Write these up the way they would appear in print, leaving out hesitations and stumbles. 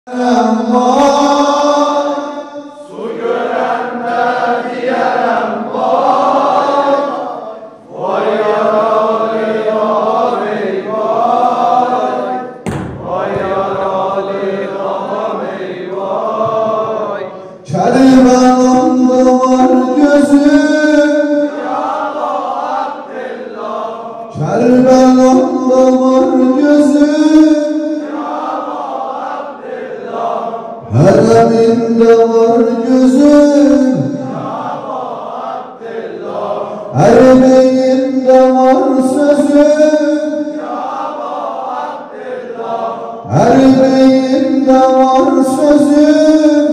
Su görenler diyerem vay, vay yaralı ağam ey vay, vay yaralı ağam ey vay. Kervanımda var gözüm, Ya Abdillah, Kervanımda var gözüm, Hareminde var gözüm, her beyinde var sözüm, her beyinde var sözüm.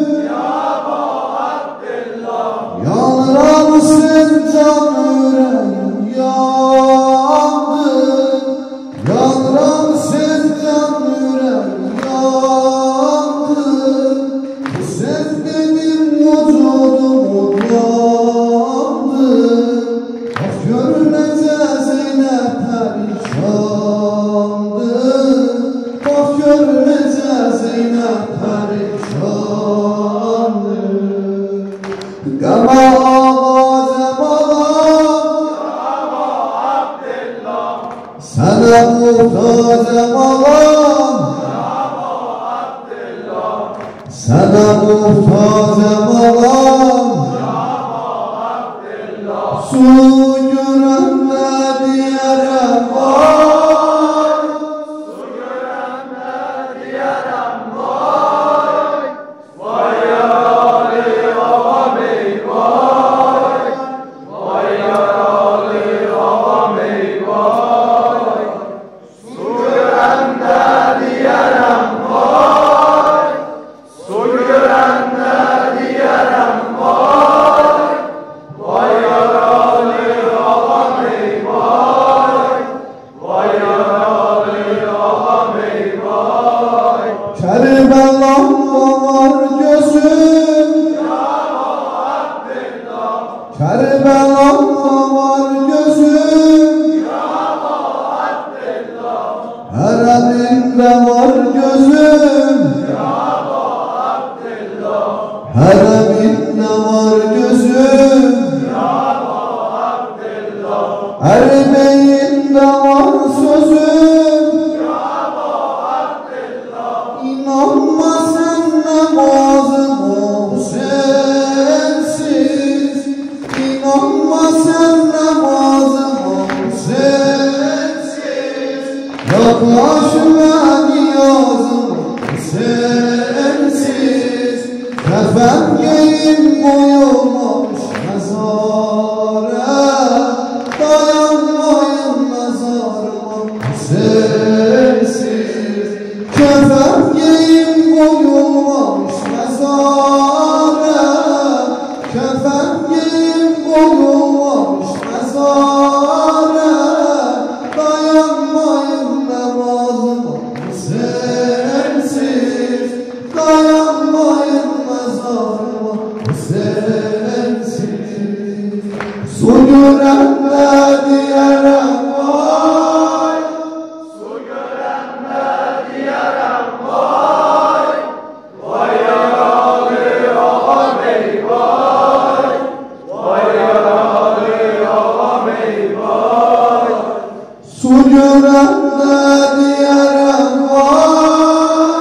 Yanransın can yüreğim yandı, yanransın can yüreğim yandı. Sen benim vücudumu yandı. Bak görmece Zeynep perişandı. Bak görmece Zeynep perişandı. Gama ağacım ağam, sana muhtacım ağam, sana muhtacım ağam. Su görenler diyerem vay, su görenler diyerem vay, vay yaralı ağam ey vay, vay yaralı ağam ey vay. Su görenler diyerem vay, su görenler diyerem vay, vay yaralı ağam ey vay, vay yaralı ağam ey vay. Kerbelamda var gözüm, Kerbelamda var gözüm, Hareminde var gözüm, Hareminde var gözüm, her beyinde var sözüm. İnanma sen namazım o sensiz, İnanma sen namazım o sensiz. Yaklaşma niyazım o sensiz. Kefen giyin koyulmamış mezara, dayanmayın mezarıma sensiz. Kefen giyin koyulmamış mezara, kefen giyin koyulmamış mezara, dayanmayın namazıma sensiz, dayanmayın mezarıma sensiz. Su görenler diyerem vay, Su görenler diyerem vay, vay yaralı ağam ey vay, vay yaralı ağam ey vay. su görenler diyerem vay,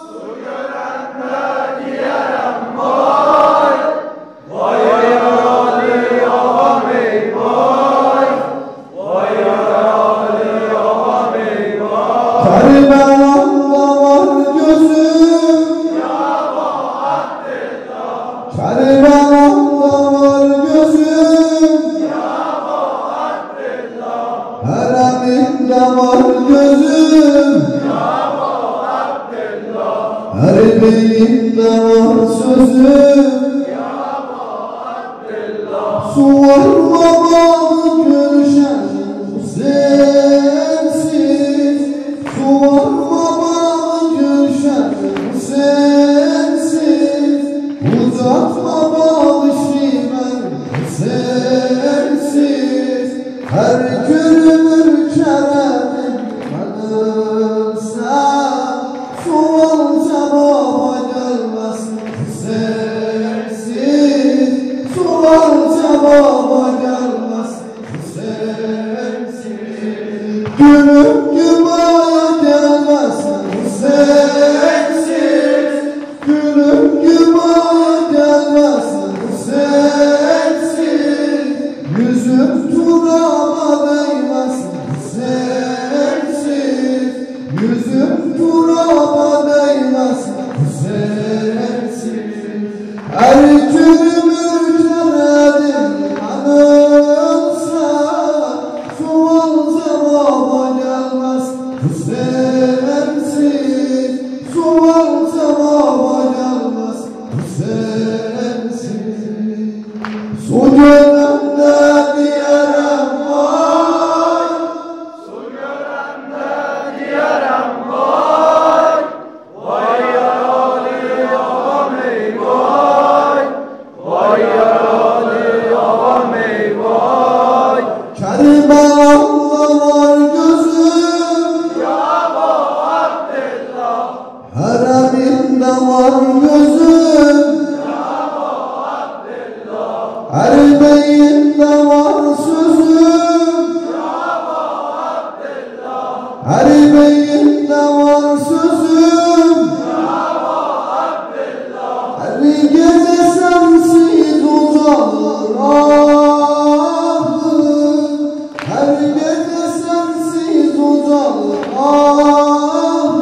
Su görenler diyerem vay, vay yaralı ağam ey vay, vay yaralı ağam ey vay. Kerbelamda var gözüm, Kerbelamda var gözüm, Hareminde var gözüm, her beyinde var sözüm. Su var babalı gülşen sensiz, su var babalı gülşen sensiz. Uzatma balışimen sensiz, her günümür keremim. Su olsa cevaba gelmez sensiz. Sual cevaba gelmez sensiz. Gülüm yuvaya gelmez sensiz. Gülüm yuvaya gelmez sensiz. Yüzüm turaba değmez sensiz. Yüzüm turaba değmez sensiz. Her günümü teredim anılsa, sual cevaba gelmez sensiz. Sual cevaba gelmez sensiz. Su gölünde diyarım var, Su görende diyarım vay, vay yaralı ağam ey vay, vay yaralı ağam ey vay. Kerbela'da var gözüm, Ya bu Abdillah, hareminde var gözüm, her beyinde var sözüm, her beyinde var sözüm, her gece sensiz uzanır ahım, her gece sensiz uzanır ahım.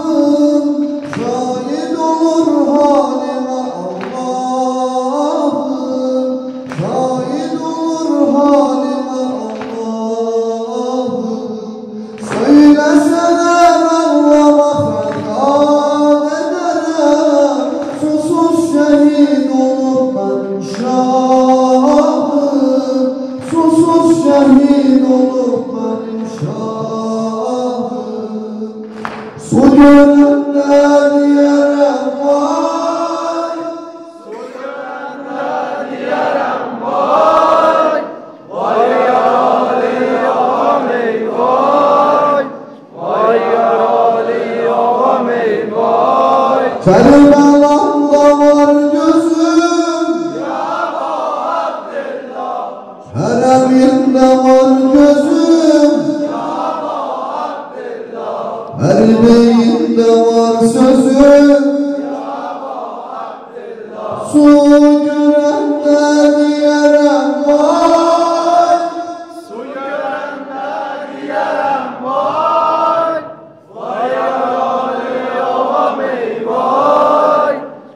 Şahit olur halime Allah'ım, şahit olur halime Allah'ım. Söyleseler ağlamak ferman ederim, susuz şehit olur ben şahım, susuz şehit olur ben şahım. Su gölünde diyarım var, su görende diyarım vay, vay yaralı ağam ey vay, vay yaralı ağam ey vay. Kerbela'da var gözüm, hareminde var gözüm, her beyinde var sözüm, su görende diyarım var, Su görende diyarım vay, vay yaralı ağam ey vay,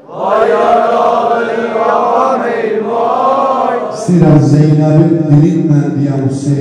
vay yaralı ağam ey vay. Siraz Zeynep'in dirilme diye Hüseyin.